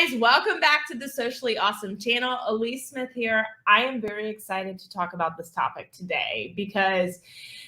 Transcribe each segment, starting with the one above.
guys, welcome back to the Socially Awesome channel. Elise Smith here. I am very excited to talk about this topic today because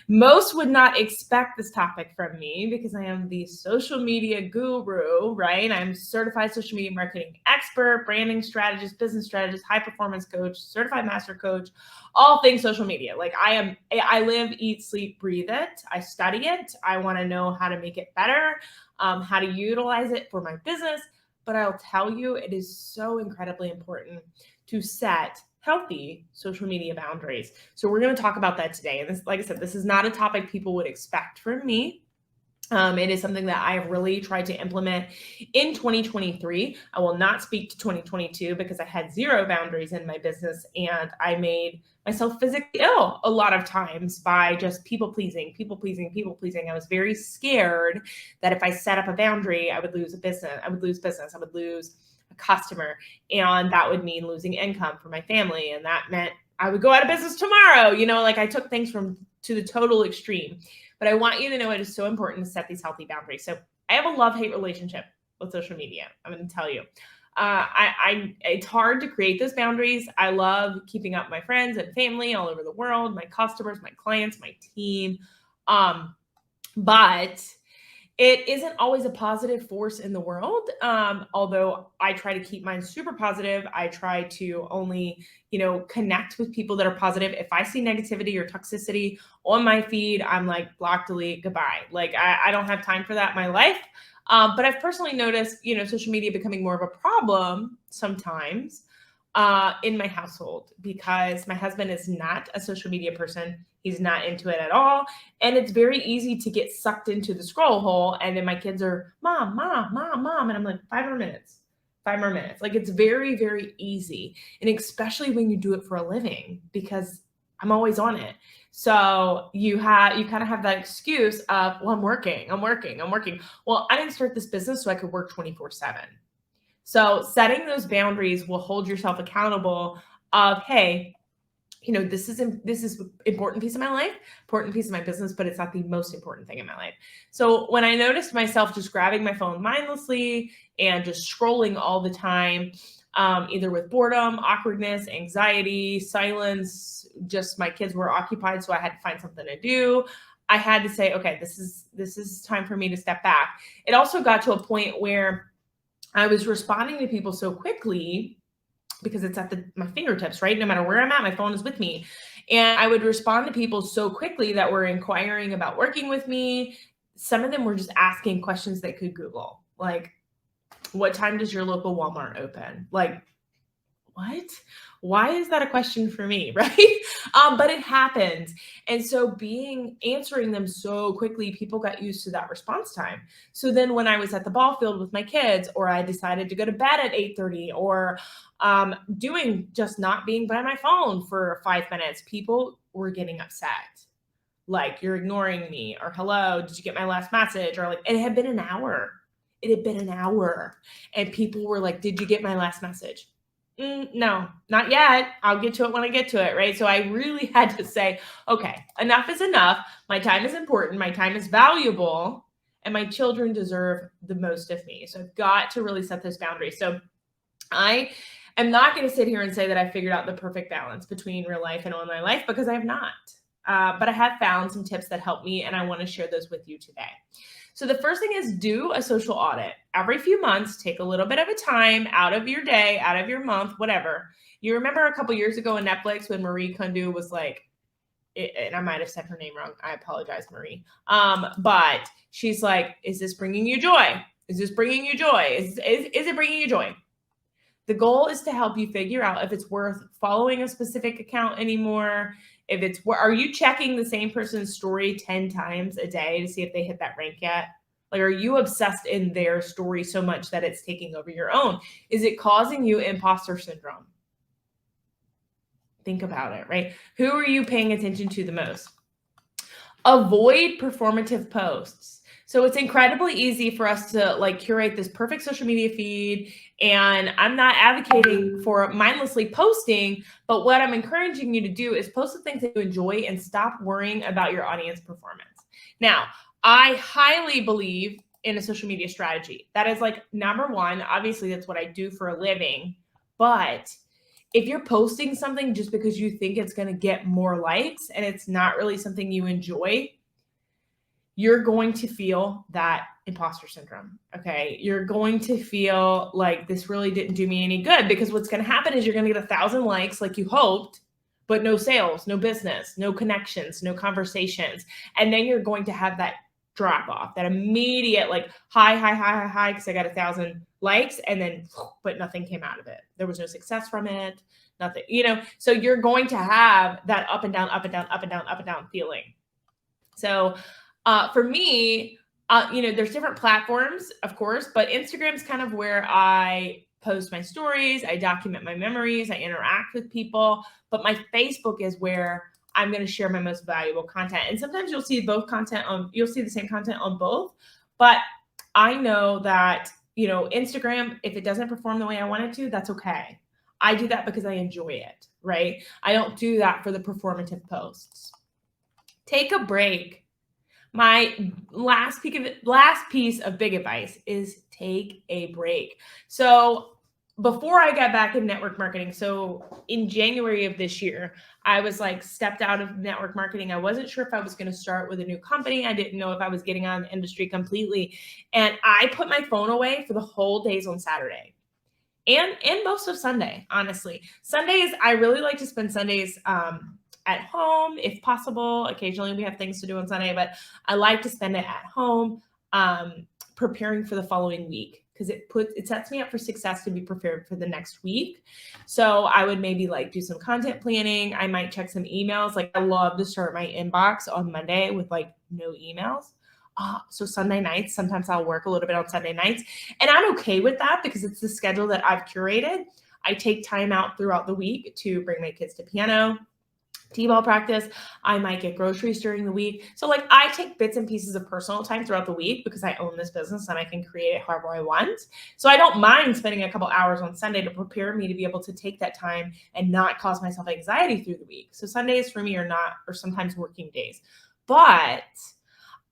most would not expect this topic from me because I am the social media guru, right? I'm certified social media marketing expert, branding strategist, business strategist, high performance coach, certified master coach, all things social media. Like I live, eat, sleep, breathe it. I study it. I want to know how to make it better, how to utilize it for my business. But I'll tell you, it is so incredibly important to set healthy social media boundaries. So we're going to talk about that today. And this, like I said, this is not a topic people would expect from me. It is something that I have really tried to implement in 2023. I will not speak to 2022 because I had zero boundaries in my business and I made myself physically ill a lot of times by just people pleasing. I was very scared that if I set up a boundary, I would lose a business. I would lose a customer, and that would mean losing income for my family. And that meant I would go out of business tomorrow. Like I took things to the total extreme. But I want you to know it is so important to set these healthy boundaries. So I have a love-hate relationship with social media. I'm going to tell you. It's hard to create those boundaries. I love keeping up with my friends and family all over the world, my customers, my clients, my team. But it isn't always a positive force in the world. Although I try to keep mine super positive. I try to only, connect with people that are positive. If I see negativity or toxicity on my feed, I'm like, block, delete, goodbye. Like I don't have time for that in my life. But I've personally noticed, social media becoming more of a problem sometimes in my household because my husband is not a social media person. He's not into it at all. And it's very easy to get sucked into the scroll hole. And then my kids are, mom. And I'm like, 5 more minutes. Like it's very, very easy. And especially when you do it for a living, because I'm always on it. So you kind of have that excuse of, well, I'm working. Well, I didn't start this business so I could work 24/7. So setting those boundaries will hold yourself accountable of, hey, this is important piece of my life, important piece of my business, but it's not the most important thing in my life. So when I noticed myself just grabbing my phone mindlessly and just scrolling all the time, either with boredom, awkwardness, anxiety, silence, just my kids were occupied, so I had to find something to do. I had to say, okay, this is time for me to step back. It also got to a point where I was responding to people so quickly because it's at my fingertips, right? No matter where I'm at, my phone is with me. And I would respond to people so quickly that were inquiring about working with me. Some of them were just asking questions they could Google. Like, what time does your local Walmart open? Like, what? Why is that a question for me, right? But it happens. And so answering them so quickly, people got used to that response time. So then when I was at the ball field with my kids, or I decided to go to bed at 8:30, or not being by my phone for 5 minutes, people were getting upset. Like, you're ignoring me, or hello, did you get my last message? Or like, it had been an hour. And people were like, did you get my last message? No, not yet. I'll get to it when I get to it, right? So I really had to say, okay, enough is enough. My time is important. My time is valuable. And my children deserve the most of me. So I've got to really set those boundaries. So I am not going to sit here and say that I figured out the perfect balance between real life and online life, because I have not. But I have found some tips that help me, and I want to share those with you today. So the first thing is, do a social audit. Every few months, take a little bit of a time out of your day, out of your month, whatever. You remember a couple years ago in Netflix when Marie Kondo was like, and I might have said her name wrong. I apologize, Marie. But she's like, is this bringing you joy? Is this bringing you joy? Is it bringing you joy? The goal is to help you figure out if it's worth following a specific account anymore. Are you checking the same person's story 10 times a day to see if they hit that rank yet? Like, are you obsessed in their story so much that it's taking over your own? Is it causing you imposter syndrome? Think about it, right? Who are you paying attention to the most? Avoid performative posts. So it's incredibly easy for us to curate this perfect social media feed. And I'm not advocating for mindlessly posting, but what I'm encouraging you to do is post the things that you enjoy and stop worrying about your audience performance. Now, I highly believe in a social media strategy. That is like number one. Obviously, that's what I do for a living. But if you're posting something just because you think it's going to get more likes and it's not really something you enjoy, you're going to feel that imposter syndrome. Okay. You're going to feel like this really didn't do me any good, because what's going to happen is you're going to get 1,000 likes like you hoped, but no sales, no business, no connections, no conversations. And then you're going to have that drop off, that immediate like hi, because I got 1,000 likes, and then but nothing came out of it. There was no success from it, nothing, so you're going to have that up and down, up and down, up and down, up and down feeling. So for me, there's different platforms, of course, but Instagram's kind of where I post my stories, I document my memories, I interact with people, but my Facebook is where I'm going to share my most valuable content. And sometimes you'll see you'll see the same content on both, but I know that, Instagram, if it doesn't perform the way I want it to, that's okay. I do that because I enjoy it, right? I don't do that for the performative posts. Take a break. My last piece of big advice is take a break. So before I got back in network marketing, so in January of this year, I was like stepped out of network marketing. I wasn't sure if I was going to start with a new company. I didn't know if I was getting out of the industry completely. And I put my phone away for the whole days on Saturday and most of Sunday, honestly. Sundays, I really like to spend Sundays at home, if possible. Occasionally we have things to do on Sunday, but I like to spend it at home, preparing for the following week, because it sets me up for success to be prepared for the next week. So I would maybe like do some content planning. I might check some emails. Like I love to start my inbox on Monday with like no emails. So Sunday nights, sometimes I'll work a little bit on Sunday nights, and I'm okay with that because it's the schedule that I've curated. I take time out throughout the week to bring my kids to piano, t-ball practice. I might get groceries during the week. So like I take bits and pieces of personal time throughout the week because I own this business and I can create it however I want. So I don't mind spending a couple hours on Sunday to prepare me to be able to take that time and not cause myself anxiety through the week. So Sundays for me are sometimes working days. But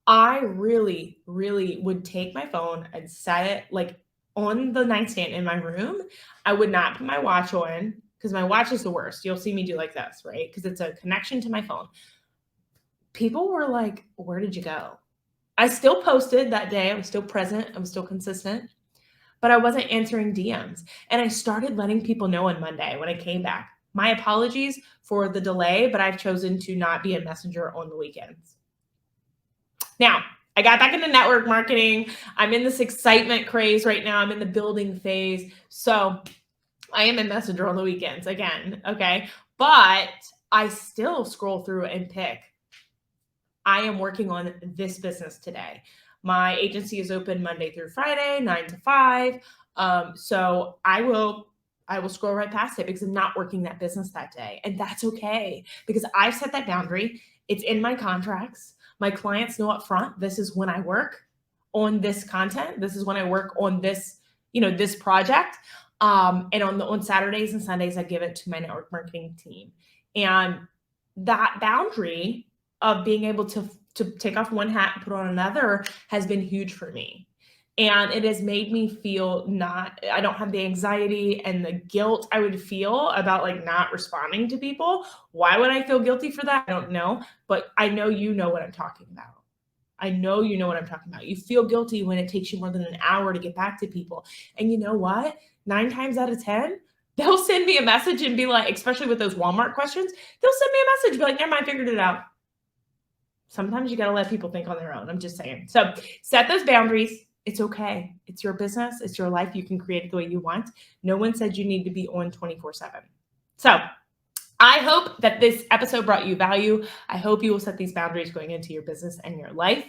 I really, really would take my phone and set it like on the nightstand in my room. I would not put my watch on, because my watch is the worst. You'll see me do like this, right? Because it's a connection to my phone. People were like, where did you go? I still posted that day. I was still present. I was still consistent, but I wasn't answering DMs. And I started letting people know on Monday when I came back. My apologies for the delay, but I've chosen to not be a messenger on the weekends. Now, I got back into network marketing. I'm in this excitement craze right now. I'm in the building phase. So I am a messenger on the weekends again, okay? But I still scroll through and pick. I am working on this business today. My agency is open Monday through Friday, 9 to 5. So I will scroll right past it because I'm not working that business that day. And that's okay, because I've set that boundary. It's in my contracts. My clients know up front, this is when I work on this content. This is when I work on this, this project. And on Saturdays and Sundays, I give it to my network marketing team. And that boundary of being able to take off one hat and put on another has been huge for me. And it has made me feel I don't have the anxiety and the guilt I would feel about like not responding to people. Why would I feel guilty for that? I don't know, but I know you know what I'm talking about. I know you know what I'm talking about. You feel guilty when it takes you more than an hour to get back to people. And you know what? 9 times out of 10, they'll send me a message and be like, especially with those Walmart questions, they'll send me a message, be like, never mind, I figured it out. Sometimes you got to let people think on their own. I'm just saying. So set those boundaries. It's okay. It's your business. It's your life. You can create it the way you want. No one said you need to be on 24/7. So I hope that this episode brought you value. I hope you will set these boundaries going into your business and your life.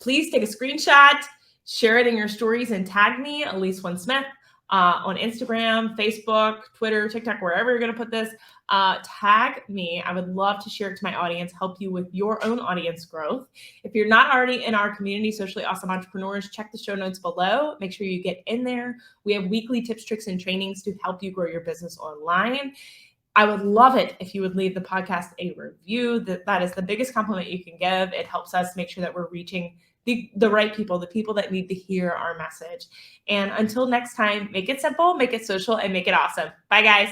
Please take a screenshot, share it in your stories, and tag me, Elise One Smith, on Instagram, Facebook, Twitter, TikTok, wherever you're going to put this. Tag me. I would love to share it to my audience, help you with your own audience growth. If you're not already in our community, Socially Awesome Entrepreneurs, check the show notes below. Make sure you get in there. We have weekly tips, tricks, and trainings to help you grow your business online. I would love it if you would leave the podcast a review. That is the biggest compliment you can give. It helps us make sure that we're reaching the right people, the people that need to hear our message. And until next time, make it simple, make it social, and make it awesome. Bye, guys.